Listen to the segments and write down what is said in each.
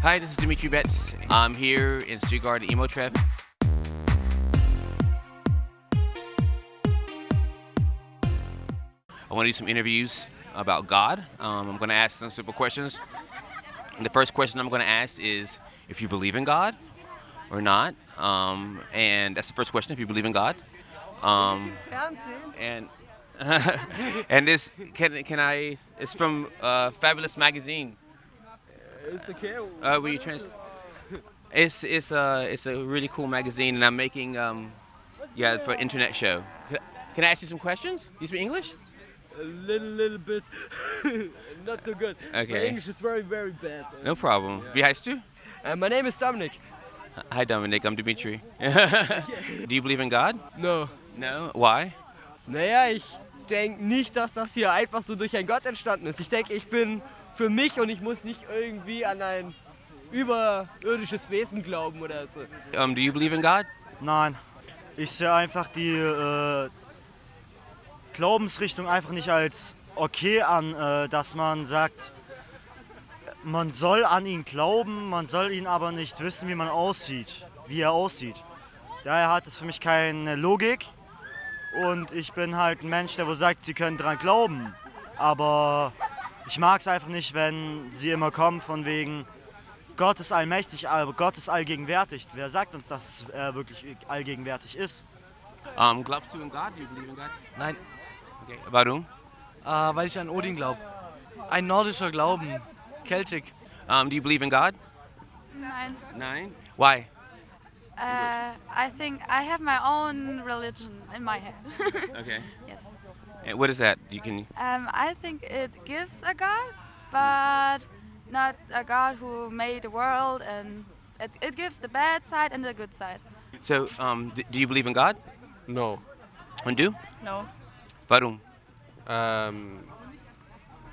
Hi, this is Demetri Betts. I'm here in Stuttgart at Emo-Treff. I want to do some interviews about God. I'm going to ask some simple questions. And the first question I'm going to ask is if you believe in God or not. And that's the first question, if you believe in God. And and this it's from Fabulous Magazine. It's okay. Will you It's a really cool magazine, and I'm making for an internet show. Can I ask you some questions? You speak English? A little bit. Not so good. Okay. My English is very, very bad. No problem. Wie heißt du? My name is Dominic. Hi Dominic, I'm Demetri. Do you believe in God? No. No? Why? Naja, ich denke nicht, dass das hier einfach so durch einen Gott entstanden ist. Ich denke, ich bin für mich und ich muss nicht irgendwie an ein überirdisches Wesen glauben oder so. Do you believe in God? Nein, ich sehe einfach die Glaubensrichtung einfach nicht als okay an, dass man sagt, man soll an ihn glauben, man soll ihn aber nicht wissen, wie er aussieht. Daher hat es für mich keine Logik und ich bin halt ein Mensch, der sagt, sie können dran glauben, aber ich mag es einfach nicht, wenn sie immer kommen von wegen, Gott ist allmächtig, aber Gott ist allgegenwärtig. Wer sagt uns, dass er wirklich allgegenwärtig ist? Glaubst du in Gott? Do you believe in God? Nein, Okay. Warum? weil ich an Odin glaube. Ein nordischer Glauben, Celtic. Do you believe in God? Nein. Nine. Why? I think I have my own religion in my head. Okay. Yes. And what is that? You can. I think it gives a God, but not a God who made the world, and it gives the bad side and the good side. So, do you believe in God? No, And do? No. Warum?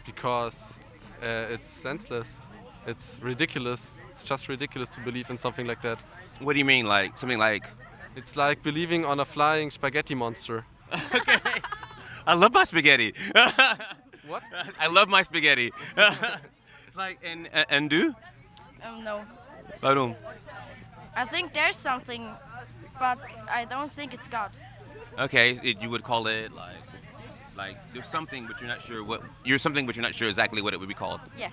because it's senseless. It's ridiculous. It's just ridiculous to believe in something like that. What do you mean, like something like? It's like believing on a flying spaghetti monster. Okay. I love my spaghetti. What? I love my spaghetti. Like and do? No. Warum? I think there's something, but I don't think it's God. Okay, you would call it like there's something, but you're not sure what. You're something, but you're not sure exactly what it would be called. Yeah.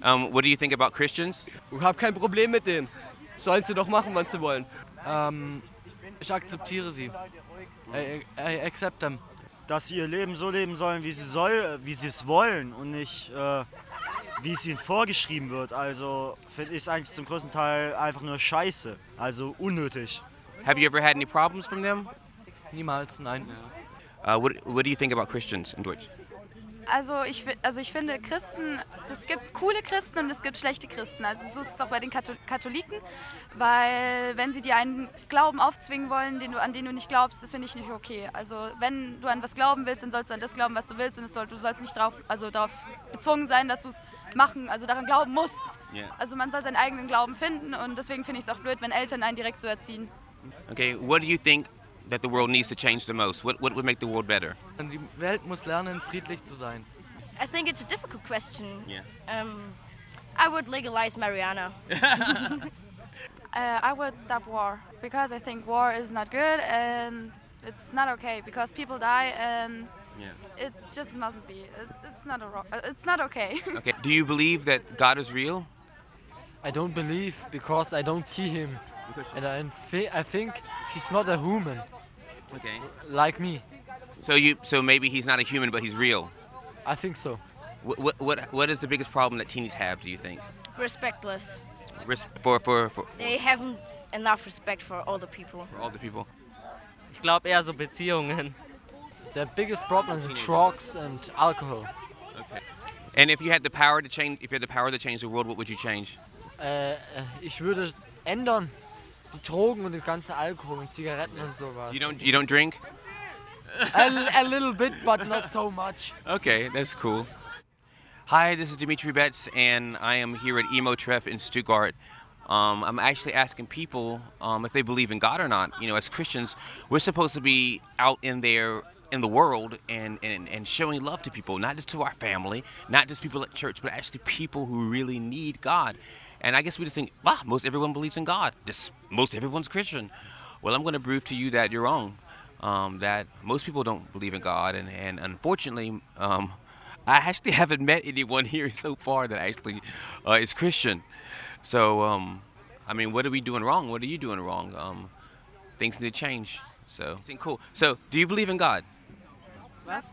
What do you think about Christians? Ich habe kein Problem mit denen. Sollen sie doch machen, was sie wollen. Ich akzeptiere sie. I accept them. Dass sie ihr Leben so leben sollen, wie sie es wollen und nicht, wie es ihnen vorgeschrieben wird. Also finde ich es eigentlich zum größten Teil einfach nur Scheiße, also unnötig. Have you ever had any problems from them? Niemals, nein. What do you think about Christians in Deutsch? Also ich finde Christen, es gibt coole Christen und es gibt schlechte Christen. Also so ist es auch bei den Katholiken, weil wenn sie dir einen Glauben aufzwingen wollen, an den du nicht glaubst, das finde ich nicht okay. Also wenn du an was glauben willst, dann sollst du an das glauben, was du willst, und du sollst nicht darauf gezwungen sein, dass du es daran glauben musst. Yeah. Also man soll seinen eigenen Glauben finden, und deswegen finde ich es auch blöd, wenn Eltern einen direkt so erziehen. Okay, what do you think that the world needs to change the most? What would make the world better? Die Welt muss lernen, friedlich zu sein. I think it's a difficult question. Yeah. I would legalize marijuana. I would stop war, because I think war is not good and it's not okay, because people die and it just mustn't be. It's not okay. Okay. Do you believe that God is real? I don't believe because I don't see him. And I think he's not a human Okay. like me. So maybe he's not a human, but he's real. I think so. What is the biggest problem that teenies have, do you think? Respectless. For They haven't enough respect for other people. all the people? Ich glaube eher so Beziehungen. The biggest problem is drugs and alcohol. Okay. And if you had the power to change the world, what would you change? Ich würde ändern die Drogen und das ganze Alkohol und Zigaretten und sowas. You don't drink? A little bit, but not so much. Okay, that's cool. Hi, this is Demetri Betts, and I am here at Emo-Treff in Stuttgart. I'm actually asking people if they believe in God or not. You know, as Christians, we're supposed to be out in the world and showing love to people, not just to our family, not just people at church, but actually people who really need God. And I guess we just think, most everyone believes in God. Most everyone's Christian. Well, I'm going to prove to you that you're wrong. That most people don't believe in God, and unfortunately, I actually haven't met anyone here so far that actually is Christian. So, I mean, what are we doing wrong? What are you doing wrong? Things need to change. So, cool. So, do you believe in God? Was?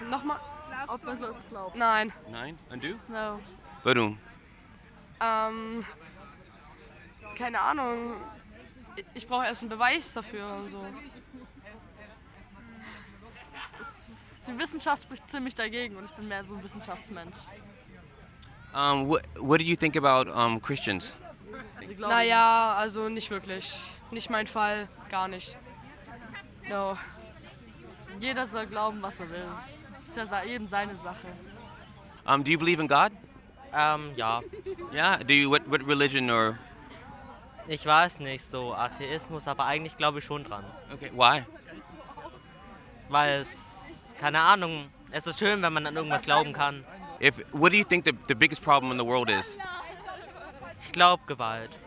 Nochmal? Ob du glaubst? Nein. Nein. Und du? No. Warum? Keine Ahnung. Ich brauche erst einen Beweis dafür und so. Die Wissenschaft spricht ziemlich dagegen und ich bin mehr so ein Wissenschaftsmensch. What do you think about Christians? Naja, also nicht wirklich. Nicht mein Fall, gar nicht. No. Jeder soll glauben, was er will. Ist ja eben seine Sache. Do you believe in God? Ja. Yeah. Do you what religion or? Ich weiß nicht, so Atheismus, aber eigentlich glaube ich schon dran. Okay. Why? Weil es, keine Ahnung, es ist schön, wenn man an irgendwas glauben kann. What do you think the biggest problem in the world is? Ich glaube Gewalt.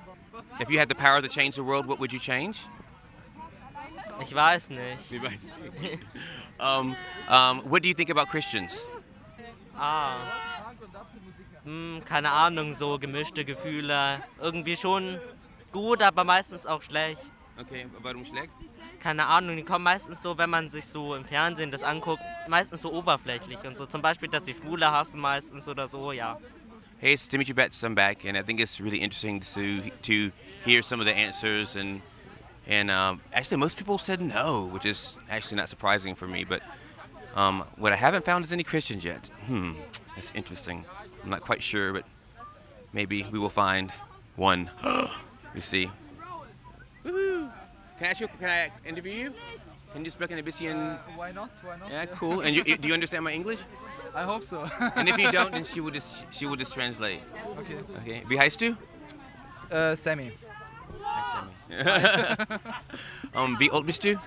If you had the power to change the world, what would you change? Ich weiß nicht. What do you think about Christians? Keine Ahnung, so gemischte Gefühle. Irgendwie schon gut, aber meistens auch schlecht. Okay, warum schlecht? Keine Ahnung, die kommen meistens so, wenn man sich so im Fernsehen das anguckt, meistens so oberflächlich und so. Zum Beispiel, dass die Schwule hassen meistens oder so, ja. Hey, it's Demetri Betts. I'm back, and I think it's really interesting to hear some of the answers. And actually, most people said no, which is actually not surprising for me. But what I haven't found is any Christians yet. That's interesting. I'm not quite sure, but maybe we will find one. We see. Woohoo! Can I interview you? Can you speak in a bisschen? Why not? Why not? Yeah, cool. And do you understand my English? I hope so. And if you don't, then she will just translate. Okay. Okay. Wie heißt du? Sammy. Hi, Sammy. Wie alt bist du?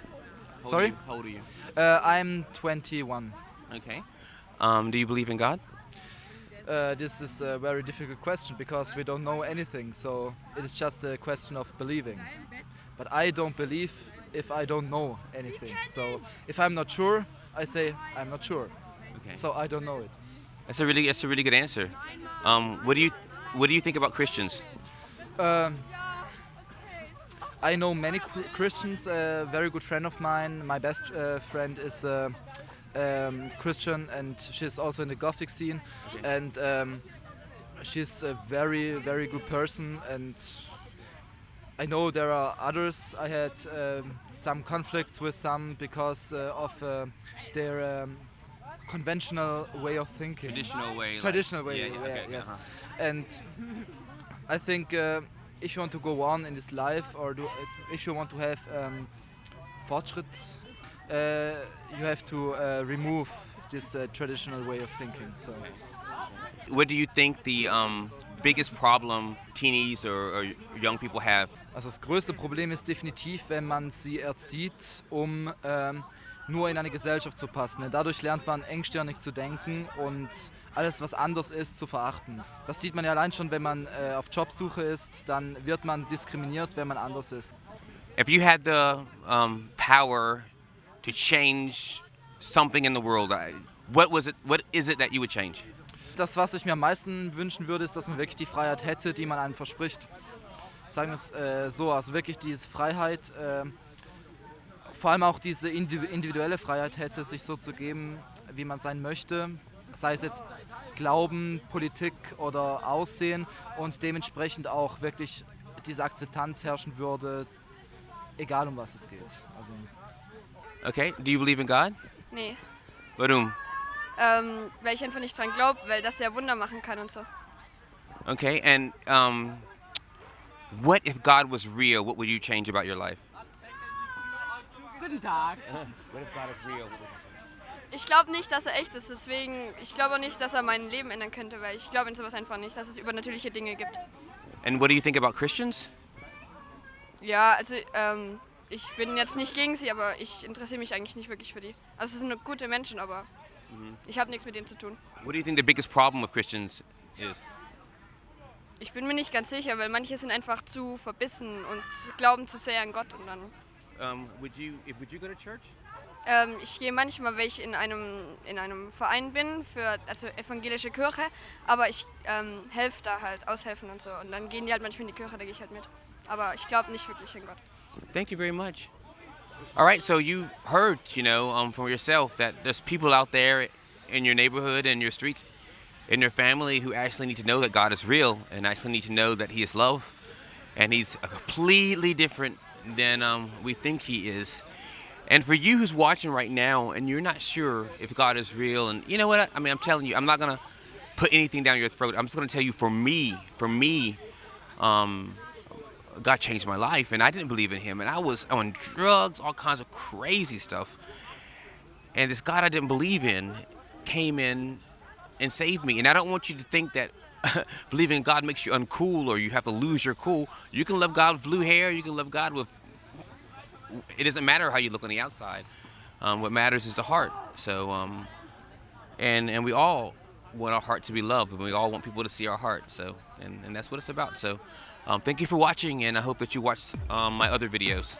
Sorry? How old are you? I'm 21. Okay. Do you believe in God? This is a very difficult question because we don't know anything, so it is just a question of believing. But I don't believe if I don't know anything. So if I'm not sure, I say I'm not sure. Okay. So I don't know it. That's a really good answer. What do you think about Christians? I know many Christians. A very good friend of mine, my best friend, is Christian, and she's also in the Gothic scene. Okay. And she's a very, very good person. And I know there are others. I had some conflicts with some because of their conventional way of thinking. Traditional way. Yeah, Okay, yes. uh-huh. And I think if you want to go on in this life, or if you want to have Fortschritt, you have to remove this traditional way of thinking. So, What do you think the biggest problem teenies or young people have? also das größte Problem ist definitiv, wenn man sie erzieht, um nur in eine Gesellschaft zu passen. Denn dadurch lernt man engstirnig zu denken und alles, was anders ist, zu verachten. Das sieht man ja allein schon, wenn man auf Jobsuche ist, dann wird man diskriminiert, wenn man anders ist. If you had the power to change something in the world, what is it that you would change? Das, was ich mir am meisten wünschen würde, ist, dass man wirklich die Freiheit hätte, die man einem verspricht. Sagen wir es so, also wirklich diese Freiheit, vor allem auch diese individuelle Freiheit hätte, sich so zu geben, wie man sein möchte. Sei es jetzt Glauben, Politik oder Aussehen, und dementsprechend auch wirklich diese Akzeptanz herrschen würde, egal um was es geht. Also Okay. Do you believe in God? Nee, Warum? weil ich einfach nicht dran glaube, weil das ja Wunder machen kann und so. Okay. And what if God was real? What would you change about your life? Guten Tag. What if God is real? Ich glaube nicht, dass er echt ist, deswegen, ich glaube auch nicht, dass er mein Leben ändern könnte, weil ich glaube in sowas einfach nicht, dass es übernatürliche Dinge gibt. And what do you think about Christians? Ja, also ich bin jetzt nicht gegen sie, aber ich interessiere mich eigentlich nicht wirklich für die. Also es sind nur gute Menschen, aber ich habe nichts mit denen zu tun. What do you think the biggest problem with Christians is? Ich bin mir nicht ganz sicher, weil manche sind einfach zu verbissen und glauben zu sehr an Gott und dann. Would you go to church? Ich gehe manchmal, weil ich in einem Verein bin, also evangelische Kirche, aber ich helfe da halt, aushelfen und so. Und dann gehen die halt manchmal in die Kirche, da gehe ich halt mit. Aber ich glaube nicht wirklich an Gott. Thank you very much. All right, so you heard, from yourself that there's people out there in your neighborhood, in your streets, in your family who actually need to know that God is real and actually need to know that He is love and He's completely different than we think He is. And for you who's watching right now and you're not sure if God is real, and you know what, I mean, I'm telling you, I'm not going to put anything down your throat. I'm just going to tell you for me, God changed my life and I didn't believe in Him and I was on drugs, all kinds of crazy stuff. And this God I didn't believe in came in and saved me. And I don't want you to think that believing in God makes you uncool or you have to lose your cool. You can love God with blue hair, you can love God with, it doesn't matter how you look on the outside. What matters is the heart. So, and we all want our heart to be loved, and we all want people to see our heart. So, and that's what it's about. So, thank you for watching, and I hope that you watch my other videos.